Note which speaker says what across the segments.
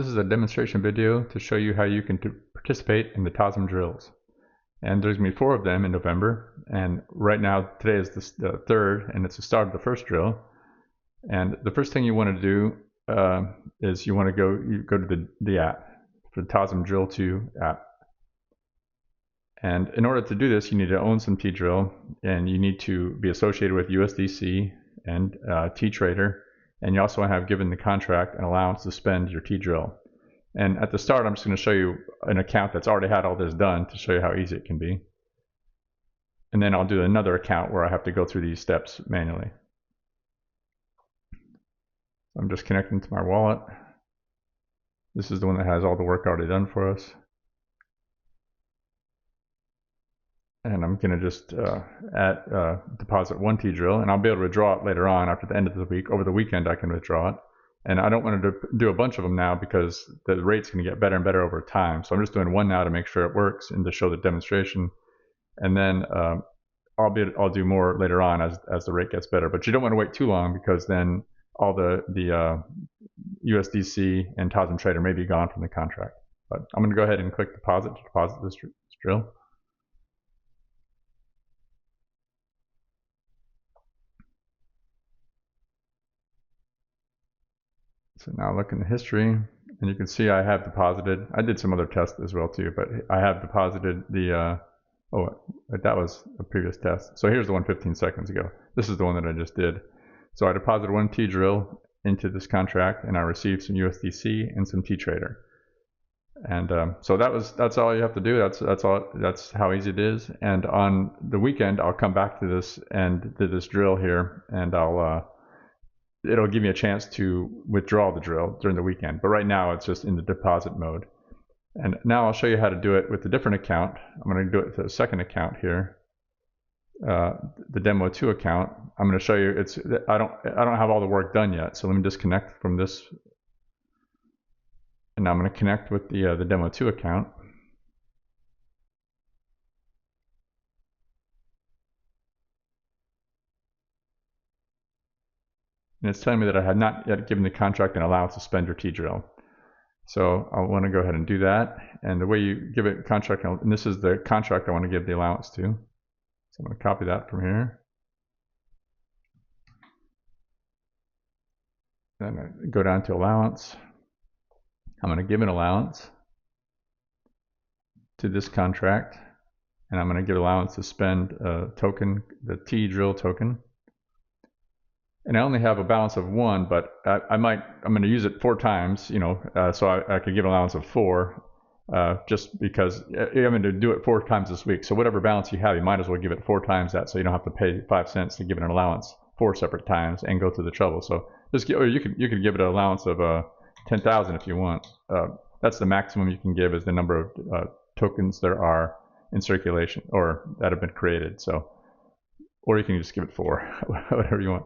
Speaker 1: This is a demonstration video to show you how you can participate in the TOZM drills. And there's going to be 4 of them in November. And right now, today is the 3rd, and it's the start of the first drill. And the first thing you want to do is you want to go to the app, for the TOZM Drill 2 app. And in order to do this, you need to own some Tdrill, and you need to be associated with USDC and Ttrader. And you also have given the contract an allowance to spend your Tdrill. And at the start, I'm just going to show you an account that's already had all this done to show you how easy it can be. And then I'll do another account where I have to go through these steps manually. I'm just connecting to my wallet. This is the one that has all the work already done for us. And I'm going to just deposit 1 Tdrill, and I'll be able to withdraw it later on after the end of the week. Over the weekend, I can withdraw it. And I don't want to do a bunch of them now because the rate's going to get better and better over time. So I'm just doing 1 now to make sure it works and to show the demonstration. And then I'll do more later on as the rate gets better. But you don't want to wait too long because then all the USDC and TOZM Trader may be gone from the contract. But I'm going to go ahead and click deposit to deposit this drill. So now look in the history, and you can see I have deposited. I did some other tests as well too, but I have deposited the, that was a previous test. So here's the one 15 seconds ago. This is the one that I just did. So I deposited 1 Tdrill into this contract, and I received some USDC and some Ttrader. And so that's all you have to do. That's how easy it is. And on the weekend, I'll come back to this and do this drill here, and it'll give me a chance to withdraw the drill during the weekend. But right now it's just in the deposit mode. And now I'll show you how to do it with a different account. I'm going to do it to the second account here, the demo 2 account. I'm going to show you I don't have all the work done yet. So let me disconnect from this. And now I'm going to connect with the demo 2 account. And it's telling me that I had not yet given the contract an allowance to spend your Tdrill. So I want to go ahead and do that. And the way you give it contract, and this is the contract I want to give the allowance to. So I'm going to copy that from here. Then I go down to allowance. I'm going to give an allowance to this contract. And I'm going to give allowance to spend a token, the Tdrill token. And I only have a balance of 1, but I'm going to use it 4 times, so I could give an allowance of 4, just because I'm going to do it 4 times this week. So whatever balance you have, you might as well give it 4 times that, so you don't have to pay 5 cents to give it an allowance 4 separate times and go through the trouble. So or you could give it an allowance of 10,000 if you want. That's the maximum you can give, is the number of tokens there are in circulation or that have been created. So, or you can just give it 4, whatever you want.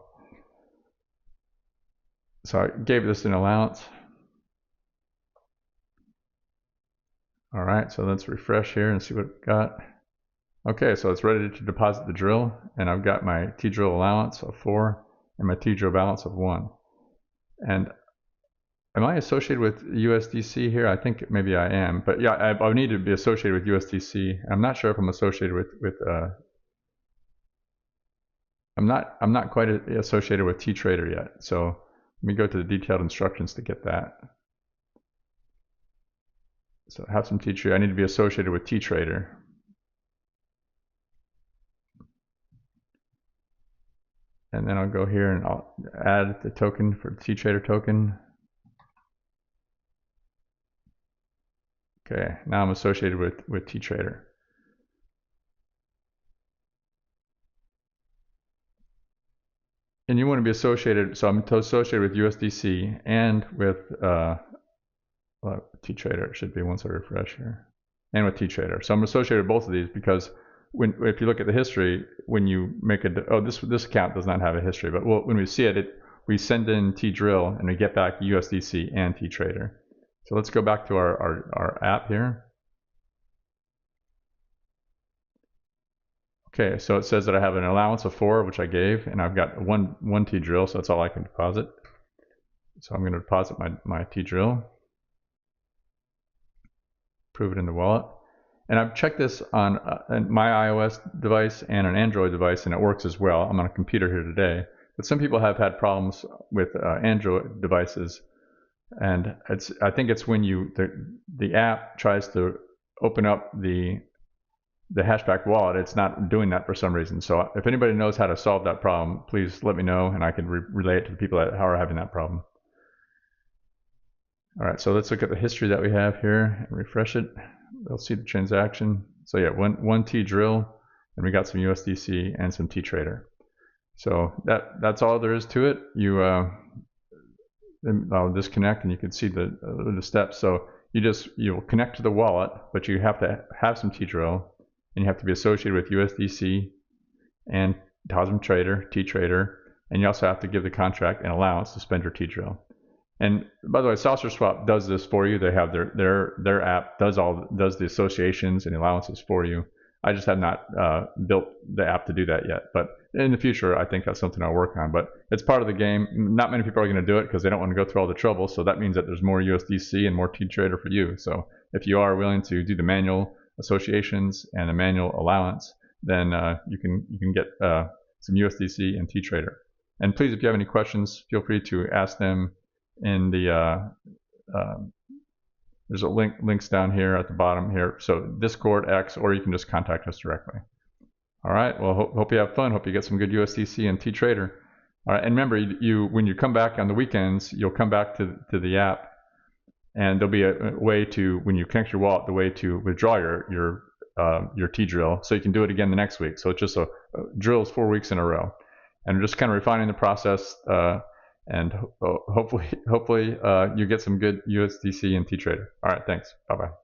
Speaker 1: So I gave this an allowance. All right, so let's refresh here and see what we got. Okay, so it's ready to deposit the drill, and I've got my Tdrill allowance of 4 and my Tdrill balance of 1. And am I associated with USDC here? I think maybe I am, but yeah, I need to be associated with USDC. I'm not sure if I'm associated with I'm not quite associated with Ttrader yet. So let me go to the detailed instructions to get that. So have some Ttrader. I need to be associated with Ttrader. And then I'll go here and I'll add the token for the Ttrader token. Okay, now I'm associated with Ttrader. And you want to be associated, so I'm associated with USDC and with Ttrader. It should be once I refresh here, and with Ttrader. So I'm associated with both of these because if you look at the history, when you make this account does not have a history, but when we see it, we send in Tdrill and we get back USDC and Ttrader. So let's go back to our app here. Okay, so it says that I have an allowance of 4, which I gave, and I've got one Tdrill, so that's all I can deposit. So I'm going to deposit my Tdrill. Prove it in the wallet. And I've checked this on my iOS device and an Android device, and it works as well. I'm on a computer here today. But some people have had problems with Android devices, and I think it's when the app tries to open up the hashback wallet, it's not doing that for some reason. So if anybody knows how to solve that problem, please let me know, and I can relay it to the people that are having that problem. All right, so let's look at the history that we have here and refresh it. We'll see the transaction. So yeah, one T drill, and we got some USDC and some Ttrader. So that's all there is to it. I'll disconnect, and you can see the steps. So you'll connect to the wallet, but you have to have some T-drill, and you have to be associated with USDC and TOZM Ttrader, and you also have to give the contract an allowance to spend your T-drill. And by the way, Saucer Swap does this for you. They have their app does the associations and allowances for you. I just have not built the app to do that yet, but in the future, I think that's something I'll work on. But it's part of the game. Not many people are going to do it because they don't want to go through all the trouble. So that means that there's more USDC and more Ttrader for you. So if you are willing to do the manual associations and the manual allowance, then you can get some USDC and Ttrader. And please, if you have any questions, feel free to ask them in the there's links down here at the bottom here. So Discord, X, or you can just contact us directly. All right. Well, hope you have fun. Hope you get some good USDC and Ttrader. All right. And remember, when you come back on the weekends, you'll come back to the app, and there'll be a way to, when you connect your wallet, the way to withdraw your T-drill, so you can do it again the next week. So it's just drills 4 weeks in a row, and we're just kind of refining the process. And hopefully you get some good USDC and Ttrader. All right, thanks. Bye-bye.